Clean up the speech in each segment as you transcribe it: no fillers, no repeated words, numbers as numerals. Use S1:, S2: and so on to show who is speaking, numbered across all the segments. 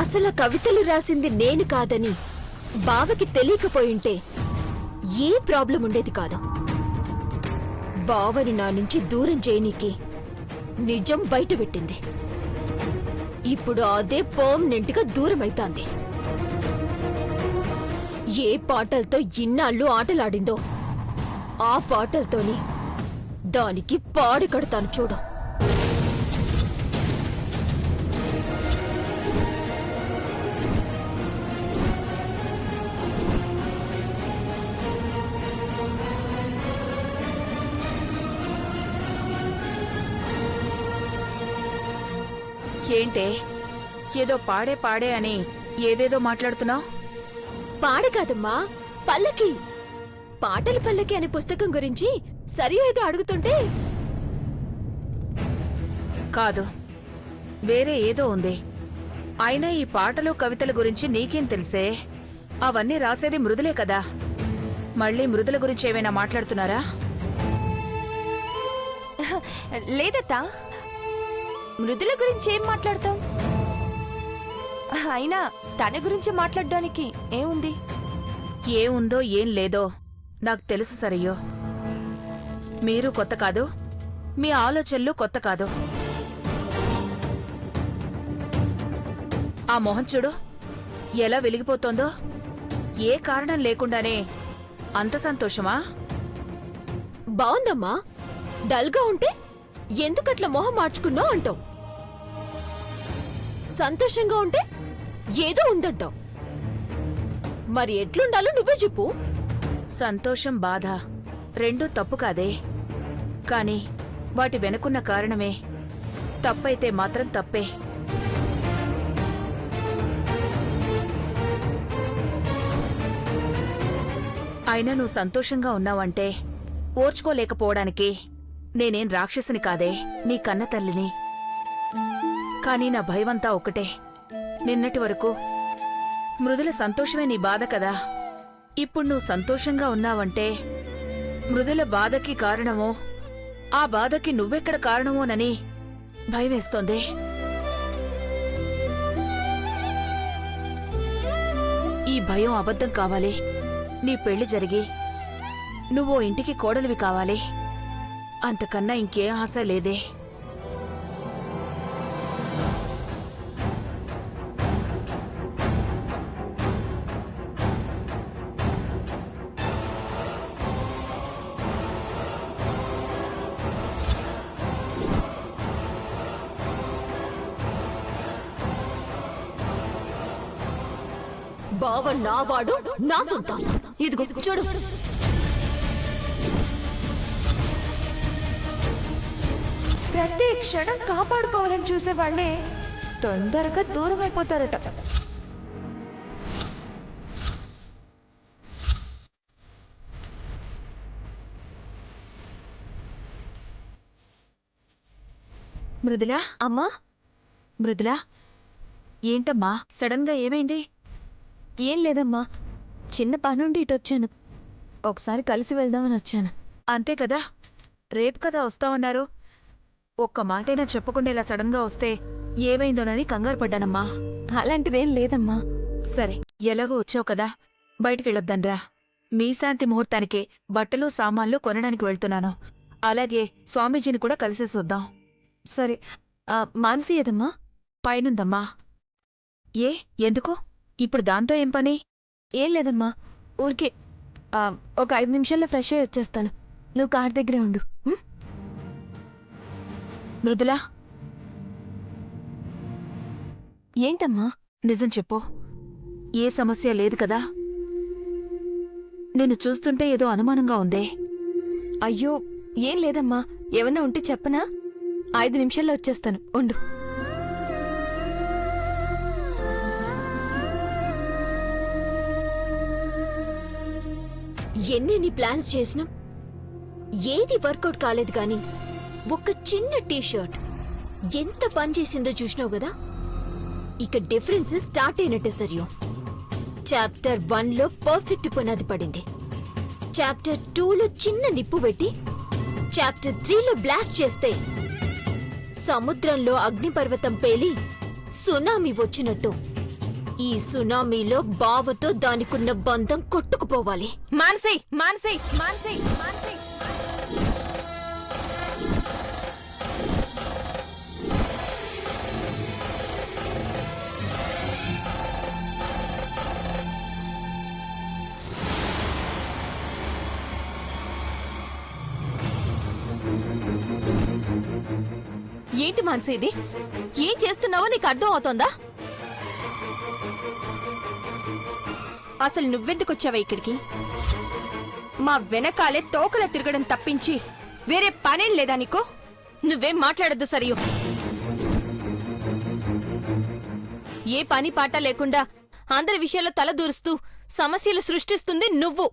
S1: అసలు కవితలు రాసింది నేను కాదని బావకి తెలియకపోయింటే ఏ ప్రాబ్లం ఉండేది కాదు. బావని నా నుంచి దూరం చేయనీకి నిజం బయటపెట్టింది. ఇప్పుడు అదే పర్మనెంట్ గా దూరమైతాంది. ఏ పాటలతో ఇన్నాళ్ళు ఆటలాడిందో ఆ పాటలతోని దానికి పాడి కడతాను చూడు.
S2: ఏంటే ఏదో పాడే పాడే అని ఏదేదో మాట్లాడుతున్నావు?
S1: పాడ కాదమ్మా, పల్లకి. పాటల పల్లకి అనే పుస్తకం గురించి సరి ఏదో అడుగుతుంటే.
S2: కాదు, వేరే ఏదో ఉంది. అయినా ఈ పాటలు కవితల గురించి నీకేం తెలిసే? అవన్నీ రాసేది మృదులే కదా. మళ్ళీ మృదుల గురించి ఏమైనా మాట్లాడుతున్నారా?
S3: లేదత్తా, మృదుల గురించి ఏం మాట్లాడతాం? అయినా తన గురించి మాట్లాడడానికి ఏముంది?
S2: ఏముందో ఏం లేదో నాకు తెలుసు సరయ్యో. మీరు కొత్త కాదు, మీ ఆలోచనలు కొత్త కాదు. ఆ మొహం చూడు ఎలా వెలిగిపోతోందో. ఏ కారణం లేకుండానే అంత సంతోషమా?
S1: బావుందమ్మా. డల్గా ఉంటే ఎందుకట్లా మొహం మార్చుకున్నావు అంటావు. సంతోషంగా ఉంటే ఏదో ఉందంటావు. మరి ఎట్లుండాలో నువ్వే చెప్పు.
S2: సంతోషం, బాధ రెండూ తప్పు కాదే. కాని వాటి వెనుకున్న కారణమే తప్పైతే మాత్రం తప్పే. అయినా నువ్వు సంతోషంగా ఉన్నావంటే ఓర్చుకోలేకపోవడానికి నేనేం రాక్షసుని కాదే, నీ కన్న తల్లిని. కానీ నా భయమంతా ఒక్కటే. నిన్నటి వరకు మృదుల సంతోషమే నీ బాధ కదా. ఇప్పుడు నువ్వు సంతోషంగా ఉన్నావంటే మృదుల బాధకి కారణమో, ఆ బాధకి నువ్వెక్కడ కారణమోనని భయమేస్తోంది. ఈ భయం అబద్ధం కావాలి. నీ పెళ్లి జరిగి నువ్వో ఇంటికి కోడలివి కావాలి. అంతకన్నా ఇంకే ఆశ లేదే.
S1: బావ నావాడు, నా సొంతం. ఇదిగో చూడు.
S4: ప్రతి క్షణం కాపాడుకోవాలని చూసేవాళ్లే తొందరగా దూరం అయిపోతారట.
S2: మృదులా,
S4: అమ్మా.
S2: మృదులా, ఏంటమ్మా సడన్ గా ఏమైంది?
S4: ఏం లేదమ్మా, చిన్న పనుండి ఇటు వచ్చాను. ఒకసారి కలిసి వెళ్దామని వచ్చాను.
S2: అంతే కదా, రేపు కదా వస్తామన్నారు. ఒక్క మాటైనా చెప్పకుండా ఇలా సడన్ గా వస్తే ఏమైందోనని కంగారు పడ్డానమ్మా.
S4: అలాంటిదేం లేదమ్మా.
S2: సరే, ఎలాగో వచ్చావు కదా, బయటికెళ్ళొద్దన్రా. మీ శాంతి ముహూర్తానికే బట్టలు సామాన్లు కొనడానికి వెళ్తున్నాను. అలాగే స్వామీజీని కూడా కలిసేసొద్దాం.
S4: సరే. మానసి ఏదమ్మా?
S2: పైనుందమ్మా. ఏ, ఎందుకు ఇప్పుడు దాంతో ఏం పని?
S4: ఏం లేదమ్మా, ఊరికే ఒక 5 నిమిషాల్లో ఫ్రెష్ అయ్యి వచ్చేస్తాను. నువ్వు కార్ దగ్గరే ఉండు.
S2: మృదులా,
S4: ఏంటమ్మా?
S2: నిజం చెప్పు, ఏ సమస్య లేదు కదా? నిన్ను చూస్తుంటే ఏదో అనుమానంగా ఉందే.
S4: అయ్యో, ఏం లేదమ్మా. ఏమన్నా ఉంటే చెప్పనా? 5 నిమిషాల్లో వచ్చేస్తాను, ఉండు.
S1: ఎన్ని ప్లాన్స్ చేసినా ఏది వర్కౌట్ కాలేదు. కానీ ఒక చిన్న టీ-షర్ట్ ఎంత పని చేసిందో చూసినావు కదా. ఇక డిఫరెన్స్ స్టార్ట్ అయినట్టే సరియో. చాప్టర్ 1లో పర్ఫెక్ట్ పునాది పడింది. చాప్టర్ 2లో చిన్న నిప్పు పెట్టి చాప్టర్ 3లో బ్లాస్ట్ చేస్తే సముద్రంలో అగ్నిపర్వతం పేలి సునామీ వచ్చినట్టు ఈ సునామీలో బావతో దానికున్న బంధం కొట్టుకుపోవాలి.
S2: మానసి మానసి మానసి మానసి
S4: ఏంటి మానసి ఇది? ఏం చేస్తున్నావో నీకు అర్థం అవుతోందా?
S3: అసలు నువ్వెందుకు వచ్చావా ఇక్కడికి? మా వెనకాలే తోకల తిరగడం తప్పించి వేరే పనేం లేదా నీకు?
S4: నువ్వేం మాట్లాడద్దు సరియు. ఏ పని పాట లేకుండా అందరి విషయాల్లో తల దూరుస్తూ సమస్యలు సృష్టిస్తుంది నువ్వు.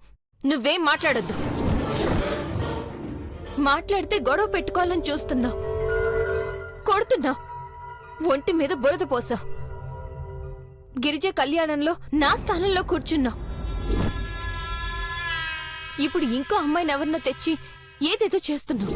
S4: నువ్వేం మాట్లాడొద్దు. మాట్లాడితే గొడవ పెట్టుకోవాలని చూస్తున్నావు, కొడుతున్నావు, ఒంటి మీద బురద పోసావు. గిరిజ కళ్యాణంలో నా స్థానంలో కూర్చున్నావు. ఇప్పుడు ఇంకో అమ్మాయిని ఎవరినో తెచ్చి ఏదేదో చేస్తున్నావు.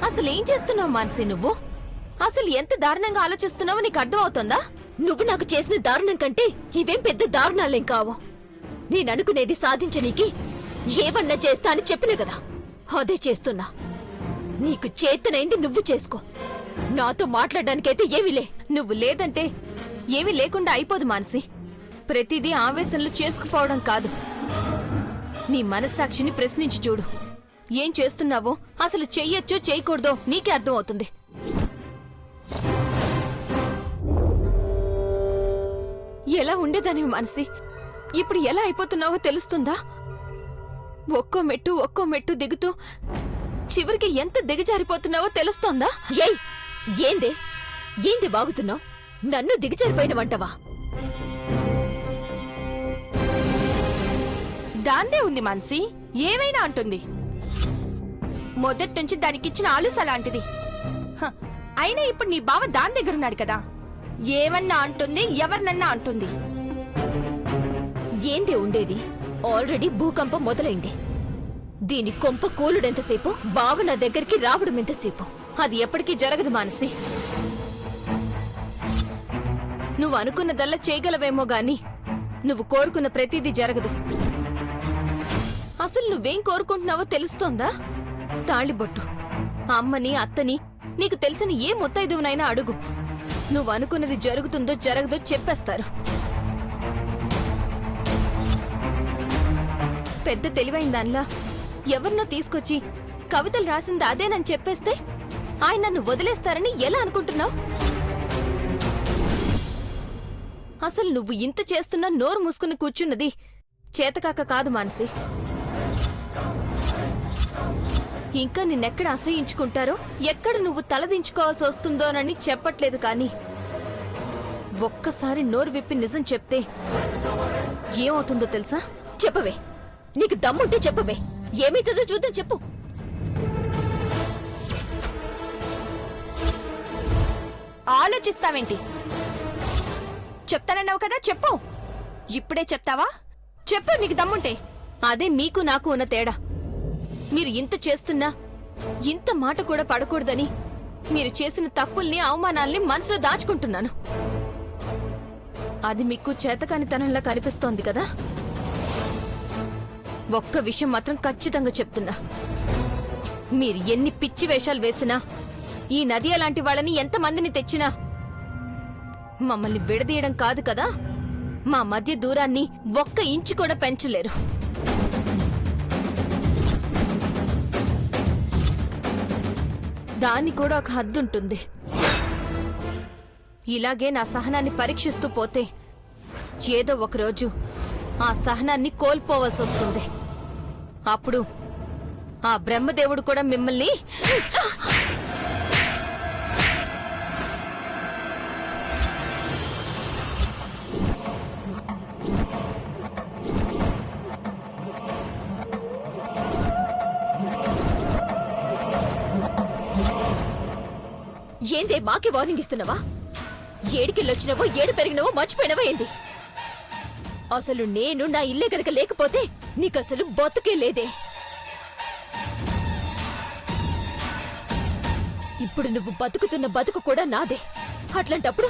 S4: అసలు ఏం చేస్తున్నావు మానసి నువ్వు? అసలు ఎంత దారుణంగా ఆలోచిస్తున్నావో నీకు అర్థం అవుతుందా?
S1: నువ్వు నాకు చేసిన దారుణం కంటే ఇవేం పెద్ద దారుణాలేం కావు. నేననుకునేది సాధించనీకి ఏమన్నా చేస్తా అని చెప్పిన కదా, అదే చేస్తున్నా. నీకు చేతనైంది నువ్వు చేసుకో. నాతో మాట్లాడడానికైతే ఏమీలే.
S4: నువ్వు లేదంటే ఏమీ లేకుండా అయిపోదు మానసి. ప్రతిదీ ఆవేశంలో చేసుకుపోవడం కాదు. నీ మనస్సాక్షిని ప్రశ్నించి చూడు. ఏం చేస్తున్నావో, అసలు చెయ్యొచ్చో చేయకూడదో నీకే అర్థం అవుతుంది. ఎలా ఉండేదానివి మానసి, ఇప్పుడు ఎలా అయిపోతున్నావో తెలుస్తుందా? ఒక్కో మెట్టు దిగుతూ చివరికి ఎంత దిగజారిపోతున్నావో తెలుస్తోందా?
S1: ఏయ్, ఏంది బాగుతున్నావు? నన్ను దిగజారిపోయినవంటవా?
S3: దాందే ఉంది మాన్సి, ఏమైనా అంటుంది. మొదటి నుంచి దానికిచ్చిన ఆలుస అలాంటిది. అయినా ఇప్పుడు నీ బావ దాని దగ్గరున్నాడు కదా, ఏమన్నా అంటుంది, ఎవరినన్నా అంటుంది.
S1: ఏంది ఉండేది? ఆల్రెడీ భూకంపం మొదలైంది. దీని కొంప కూలుడెంతసేపు, బావ నా దగ్గరికి రావడం ఎంతసేపు?
S4: అది ఎప్పటికీ జరగదు మానసి. నువ్వు అనుకున్నదల్లా చేయగలవేమో గాని నువ్వు కోరుకున్న ప్రతిదీ జరగదు. అసలు నువ్వేం కోరుకుంటున్నావో తెలుస్తోందా? తాళిబొట్టు. అమ్మని, అత్తని, నీకు తెలిసిన ఏ ముత్తైదువనైనా అడుగు. నువ్వు అనుకున్నది జరుగుతుందో జరగదో చెప్పేస్తారు. పెద్ద తెలివైన దానిలా ఎవరినో తీసుకొచ్చి కవితలు రాసింది అదేనని చెప్పేస్తే ఆయన నన్ను వదిలేస్తారని ఎలా అనుకుంటున్నావు? అసలు నువ్వు ఇంత చేస్తున్నా నోరు మూసుకుని కూర్చున్నది చేతకాక కాదు మానసి. ఇంకా నిన్నెక్కడ అసహించుకుంటారో, ఎక్కడ నువ్వు తలదించుకోవాల్సి వస్తుందోనని చెప్పట్లేదు కానీ ఒక్కసారి నోరు విప్పి నిజం చెప్తే ఏమవుతుందో తెలుసా?
S1: చెప్పవే, నీకు దమ్ముంటే చెప్పవే. ఏమైతుందో చూద్దాం, చెప్పు.
S3: ఆలోచిస్తావేంటి? చెప్తానన్నావు కదా, చెప్పు. ఇప్పుడే చెప్తావా? చెప్పు, నీకు దమ్ముంటే.
S4: అదే మీకు నాకు ఉన్న తేడా. మీరు ఇంత చేస్తున్నా ఇంత మాట కూడా పడకూడదని మీరు చేసిన తప్పుల్ని, అవమానాల్ని మనసులో దాచుకుంటున్నాను. అది మీకు చేతకానితనంలా కనిపిస్తోంది కదా. ఒక్క విషయం మాత్రం ఖచ్చితంగా చెప్తున్నా. మీరు ఎన్ని పిచ్చి వేషాలు వేసినా, ఈ నది అలాంటి వాళ్ళని ఎంతమందిని తెచ్చినా మమ్మల్ని విడదీయడం కాదు కదా, మా మధ్య దూరాన్ని ఒక్క ఇంచు కూడా పెంచలేరు. దాన్ని కూడా ఒక హద్దుంటుంది. ఇలాగే నా సహనాన్ని పరీక్షిస్తూ పోతే ఏదో ఒకరోజు ఆ సహనాన్ని కోల్పోవలసి వస్తుంది. అప్పుడు ఆ బ్రహ్మదేవుడు కూడా మిమ్మల్ని
S1: ఏందే మాకే వార్నింగ్ ఇస్తున్నావా? ఏడికెళ్ళొచ్చినావో ఏడు పెరిగినావో మర్చిపోయినావో ఏంది? అసలు నేను నా ఇల్లే గనక లేకపోతే నీకసలు బతుకే లేదే. ఇప్పుడు నువ్వు బతుకుతున్న బతుకు కూడా నాదే. అట్లాంటప్పుడు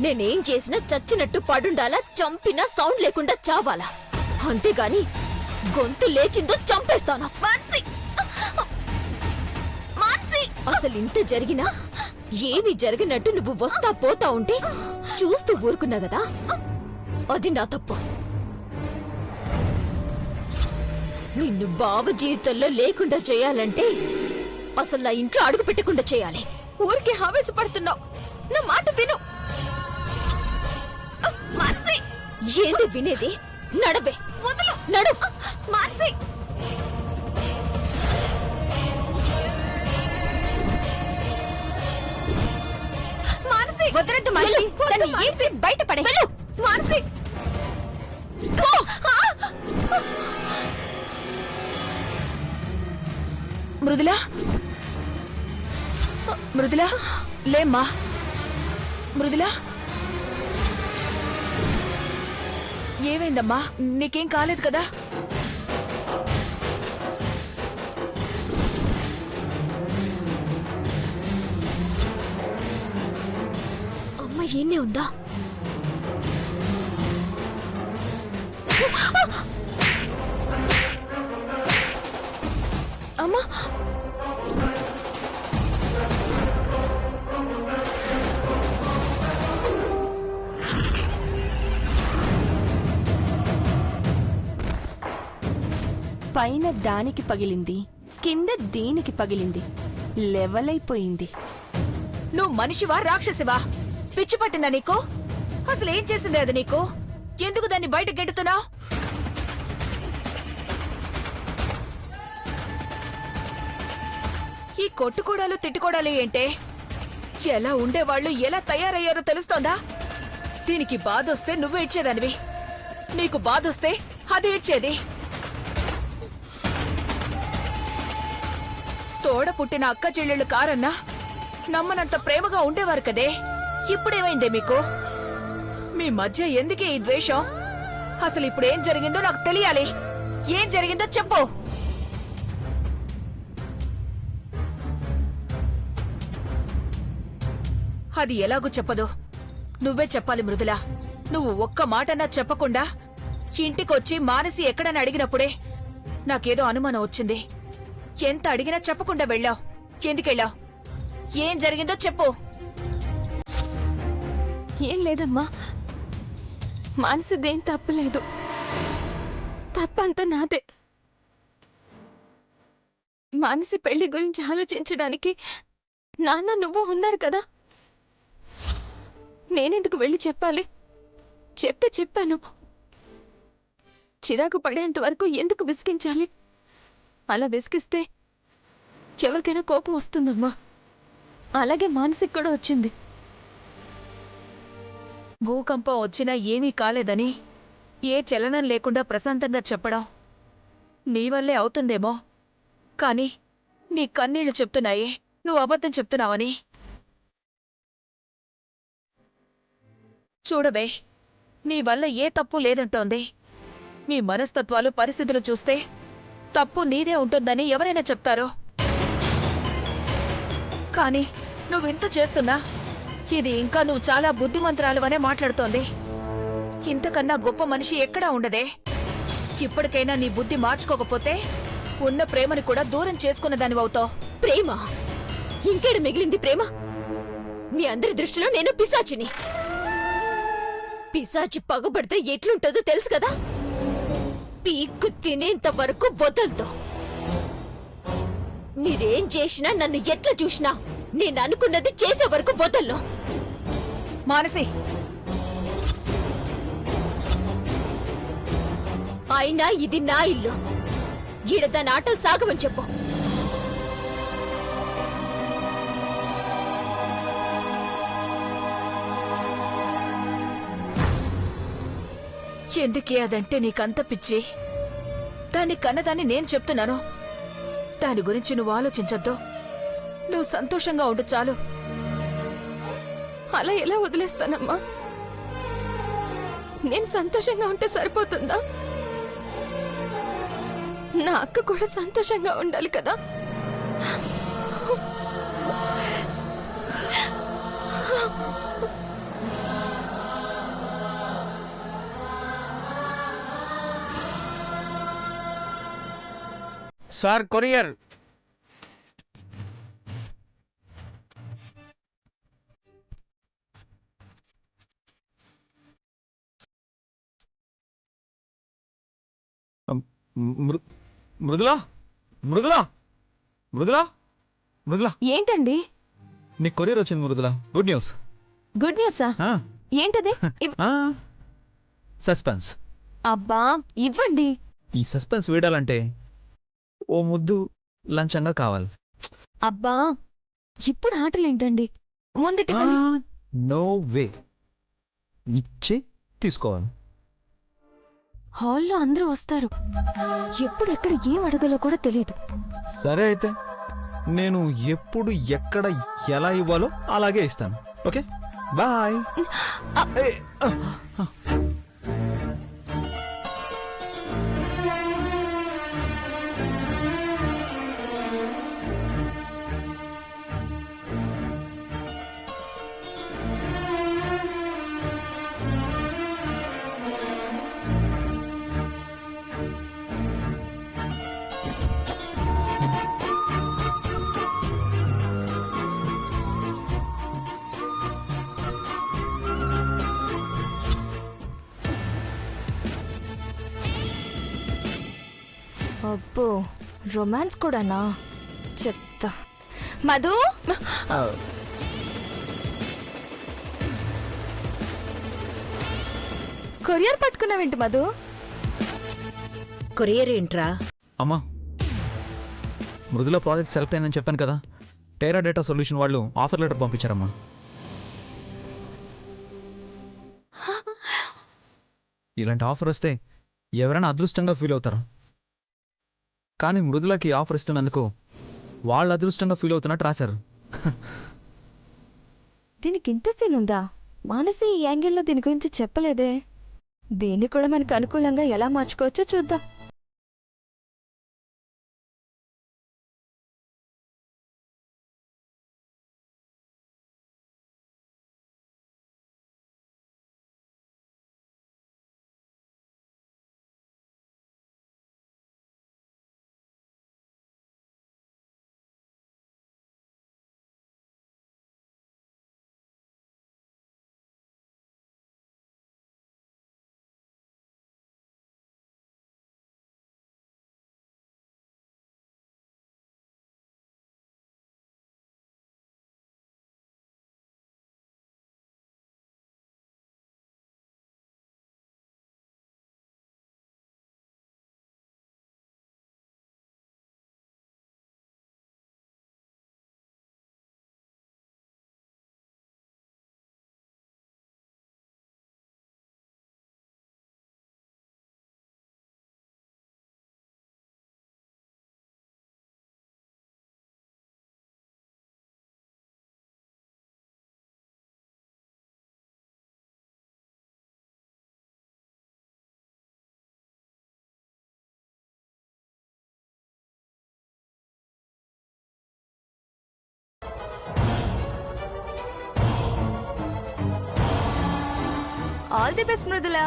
S1: నేనేం చేసినా చచ్చినట్టు పడుండాలా, చంపినా సౌండ్ లేకుండా చావాలా. అంతేగాని గొంతు లేచిందో చంపేస్తాను. అసలు ఇంత జరిగినా ఏమి జరిగినట్టు నువ్వు వస్తా పోతా ఉంటే చూస్తూ ఊరుకున్నా కదా, అది నా తప్పు. నిన్ను బావ జీవితంలో లేకుండా చేయాలంటే అసలు నా ఇంట్లో అడుగు పెట్టకుండా చేయాలి. ఊరికే ఆవేశపడుతున్నావు, నా మాట విను. ఏంది వినేది? నడవే, వదులు, నడు. మాన్సి,
S3: వదలద్దు మాన్సి, దాన్ని ఏసి బయట పడే.
S1: మాన్సి,
S2: మృదులా, మృదులా, లేమ్మా. మృదులా, ఏమైందమ్మా? నీకేం కాలేదు కదా?
S1: అమ్మ ఏనే ఉందా? అమ్మా,
S3: పైన దానికి పగిలింది, కింద దీనికి పగిలింది, లెవెల్ అయిపోయింది.
S2: నువ్వు మనిషివా రాక్షసివా? పిచ్చి పట్టిందా నీకు? అసలు ఏం చేసింది అది నీకు? ఎందుకు దాన్ని బయట గెట్టుతున్నావు? ఈ కొట్టుకోడాలు తిట్టుకోడాలు ఏంటే? ఎలా ఉండేవాళ్ళు ఎలా తయారయ్యారో తెలుస్తోందా? దీనికి బాధొస్తే నువ్వు ఏడ్చేదానివి, నీకు బాధొస్తే అది ఏడ్చేది. తోడ పుట్టిన అక్క చెల్లెళ్ళు కారన్నా నమ్మనంత ప్రేమగా ఉండేవారు కదే. ఇప్పుడేమైందే మీకు? మీ మధ్య ఎందుకే ఈ ద్వేషం? అసలు ఇప్పుడు ఏం జరిగిందో నాకు తెలియాలి. ఏం జరిగిందో చెప్పు. అది ఎలాగూ చెప్పదు, నువ్వే చెప్పాలి మృదులా. నువ్వు ఒక్క మాటన్నా చెప్పకుండా ఇంటికొచ్చి మానసి ఎక్కడని అడిగినప్పుడే నాకేదో అనుమానం వచ్చింది. ఎంత అడిగినా చెప్పకుండా వెళ్ళావు. ఎందుకెళ్ళావు? ఏం జరిగిందో చెప్పు.
S4: ఏం లేదమ్మా, మానసిదేం తప్పులేదు, తప్పంతా నాదే. మానసి పెళ్లి గురించి ఆలోచించడానికి నాన్న నువ్వు ఉన్నారు కదా, నేనెందుకు వెళ్ళి చెప్పాలి? చెప్తే చెప్పాను. చిరాకు పడేంత వరకు ఎందుకు విసిగించాలి? అలా విసిగిస్తే ఎవరికైనా కోపం వస్తుందమ్మా. అలాగే మానసికి కూడా వచ్చింది.
S2: భూకంపం వచ్చినా ఏమీ కాలేదని ఏ చలనం లేకుండా ప్రశాంతంగా చెప్పడం నీ వల్లే అవుతుందేమో, కానీ నీ కన్నీళ్లు చెప్తున్నాయే నువ్వు అబద్ధం చెప్తున్నావని. చూడవే, నీ వల్ల ఏ తప్పు లేదంటోంది. మీ మనస్తత్వాలు పరిస్థితులు చూస్తే తప్పు నీదే ఉంటుందని ఎవరైనా చెప్తారో, కానీ నువ్వింత చేస్తున్నా ఇది ఇంకా నువ్వు చాలా బుద్ధిమంతురాలువనే మాట్లాడుతోంది. ఇంతకన్నా గొప్ప మనిషి ఎక్కడా ఉండదే. ఇప్పటికైనా నీ బుద్ధి మార్చుకోకపోతే ఉన్న ప్రేమని కూడా దూరం చేసుకున్నదానివవుతావు.
S1: ప్రేమ? ఇంకేడు మిగిలింది ప్రేమ? మీ అందరి దృష్టిలో నేను పిశాచిని. పిశాచి పగబడితే ఎట్లుంటుందో తెలుసు కదా. పీక్కు తినేంత వరకు వదలదు. మీరేం చేసినా నన్ను ఎట్లా చూసినా నేను అనుకున్నది చేసే వరకు వదల్లో.
S2: మానసి,
S1: అయినా ఇది నా ఇల్లు. ఈడ దాని ఆటలు సాగమని చెప్పు.
S2: ఎందుకే అదంటే నీకంత పిచ్చి? దాన్ని కన్నదాన్ని నేను చెప్తున్నాను. దాని గురించి నువ్వు ఆలోచించొద్దు. నువ్వు సంతోషంగా ఉండు చాలు.
S4: అలా ఎలా వదిలేస్తానమ్మా? నేను సంతోషంగా ఉంటే సరిపోతుందా? నా అక్క కూడా సంతోషంగా ఉండాలి కదా.
S5: Sir courier. మృదులా మృదులా మృదులా మృదులా,
S4: ఏంటండి?
S5: నీ కొరియర్ వచ్చింది మృదులా. Good news.
S4: గుడ్ న్యూసా? ఏంటది?
S5: సస్పెన్స్.
S4: అబ్బా ఇవ్వండి.
S5: ఈ సస్పెన్స్ వీడాలంటే ఓ ముద్దు లంచంగా కావాలి.
S4: అబ్బా ఇప్పుడు ఆటలేంటండి? ముందు
S5: నో వే, ఇచ్చి తీసుకోవాలి.
S4: హాల్లో అందరూ వస్తారు. ఎప్పుడు ఎక్కడ ఏం అడగాలో కూడా తెలియదు.
S5: సరే అయితే నేను ఎప్పుడు ఎక్కడ ఎలా ఇవ్వాలో అలాగే ఇస్తాను. Okay bye.
S1: అబ్బో రొమాన్స్ కూడానా? చెప్తా. మధు, కొరియర్ పట్టుకున్నావేంటి మధు?
S2: కొరియర్ ఏంట్రా?
S5: అమ్మా, మృదుల ప్రాజెక్ట్ సెలెక్ట్ అయిందని చెప్పాను కదా. టెరా డేటా సొల్యూషన్ వాళ్ళు ఆఫర్ లెటర్ పంపించారమ్మా. ఇలాంటి ఆఫర్ వస్తే ఎవరైనా అదృష్టంగా ఫీల్ అవుతారు. కానీ మృదులకి ఆఫర్ ఇస్తున్నందుకు వాళ్ళు అదృష్టంగా ఫీల్ అవుతున్నట్టు రాశారు.
S1: దీనికి ఇంత సీన్ ఉందా? మానసి ఈ యాంగిల్లో దీని గురించి చెప్పలేదే. దీన్ని కూడా మనకు అనుకూలంగా ఎలా మార్చుకోవచ్చో చూద్దాం. All the best Mridula.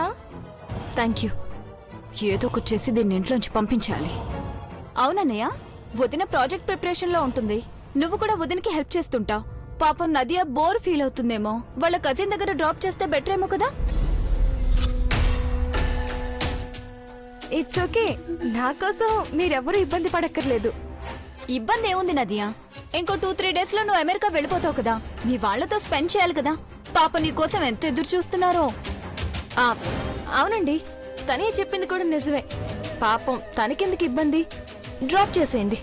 S4: Thank you. ఏదో ఒకటి చేసి దీన్ని ఇంట్లోంచి పంపించాలి.
S1: అవునన్నయ్య, వదిన ప్రాజెక్ట్ ప్రిపరేషన్లో ఉంటుంది. నువ్వు కూడా వదినకి హెల్ప్ చేస్తుంటావు. పాపం నదియా బోర్ ఫీల్ అవుతుందేమో. వాళ్ళ కజిన్ దగ్గర డ్రాప్ చేస్తే బెటర్ ఏమో కదా. ఇట్స్ ఓకే, నా కోసం మీరెవరూ ఇబ్బంది పడక్కర్లేదు. ఇబ్బంది ఏముంది నదియా? ఇంకో 2-3 డేస్ లో నువ్వు అమెరికా వెళ్ళిపోతావు కదా. మీ వాళ్లతో స్పెండ్ చేయాలి కదా. పాప నీ కోసం ఎంత ఎదురు చూస్తున్నారో.
S4: అవునండి, తనే చెప్పింది కూడా నిజమే. పాపం తనకెందుకు ఇబ్బంది? డ్రాప్ చేసేయండి.